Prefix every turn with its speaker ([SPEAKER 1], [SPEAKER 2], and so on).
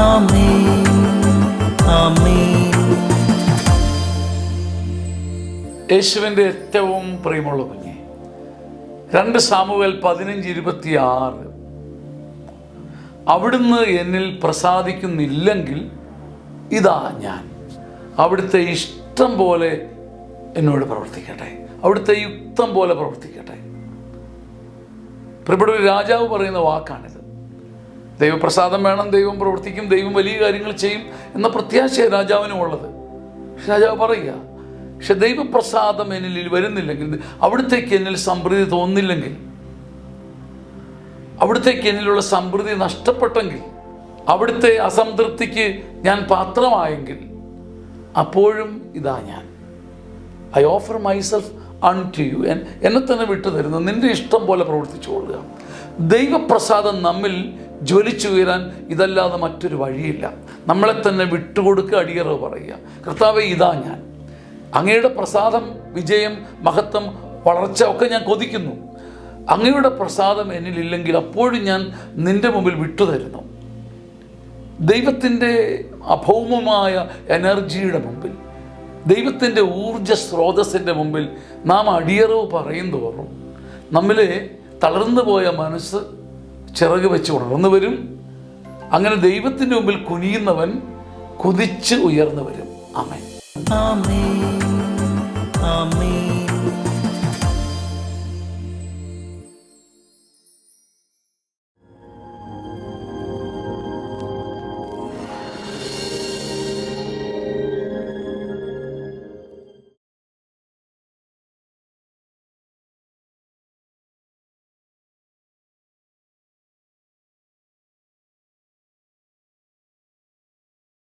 [SPEAKER 1] ആമേൻ ആമേൻ.
[SPEAKER 2] യേശുവിൻ്റെ ഏറ്റവും പ്രിയമുള്ള കുഞ്ഞെ, 2 സാമുവേൽ 15:26 അവിടുന്ന് എന്നിൽ പ്രസാദിക്കുന്നില്ലെങ്കിൽ ഇതാ ഞാൻ അവിടുത്തെ ഇഷ്ടം പോലെ എന്നോട് പ്രവർത്തിക്കട്ടെ, അവിടുത്തെ യുക്തം പോലെ പ്രവർത്തിക്കട്ടെ. പ്രിയപ്പെട്ട ഒരു രാജാവ് പറയുന്ന വാക്കാണിത്. ദൈവപ്രസാദം വേണം, ദൈവം പ്രവർത്തിക്കും, ദൈവം വലിയ കാര്യങ്ങൾ ചെയ്യും എന്ന പ്രത്യാശ രാജാവിനുമുള്ളത്. രാജാവ് പറയുക, പക്ഷെ ദൈവപ്രസാദം എന്നിൽ വരുന്നില്ലെങ്കിൽ, അവിടുത്തേക്ക് എന്നിൽ സമൃദ്ധി തോന്നുന്നില്ലെങ്കിൽ, അവിടുത്തേക്ക് എന്നിലുള്ള സമൃദ്ധി നഷ്ടപ്പെട്ടെങ്കിൽ, അവിടുത്തെ അസംതൃപ്തിക്ക് ഞാൻ പാത്രമായെങ്കിൽ, അപ്പോഴും ഇതാ ഞാൻ I offer myself unto you, എന്നെ തന്നെ വിട്ടു തരുന്നു, നിന്റെ ഇഷ്ടം പോലെ പ്രവർത്തിച്ചു കൊള്ളുക. ദൈവപ്രസാദം നമ്മിൽ ജ്വലിച്ചുയരാൻ ഇതല്ലാതെ മറ്റൊരു വഴിയില്ല. നമ്മളെ തന്നെ വിട്ടുകൊടുക്കുക, അടിയറവ് പറയുക, കർത്താവേ ഇതാ ഞാൻ, അങ്ങയുടെ പ്രസാദം, വിജയം, മഹത്വം, വളർച്ച ഒക്കെ ഞാൻ കൊതിക്കുന്നു. അങ്ങയുടെ പ്രസാദം എന്നിലില്ലെങ്കിൽ അപ്പോഴും ഞാൻ നിൻ്റെ മുമ്പിൽ വിട്ടുതരുന്നു. ദൈവത്തിൻ്റെ അഭൗമമായ എനർജിയുടെ മുമ്പിൽ, ദൈവത്തിൻ്റെ ഊർജ സ്രോതസ്സിൻ്റെ മുമ്പിൽ നാം അടിയറവ് പറയും തോറും നമ്മിലെ തളർന്നു പോയ മനസ്സ് ചിറക് വെച്ച് ഉണർന്നു വരും. അങ്ങനെ ദൈവത്തിൻ്റെ മുമ്പിൽ കുനിയുന്നവൻ കുതിച്ച് ഉയർന്നു വരും. ആമേൻ
[SPEAKER 1] ആമേൻ ആമേൻ.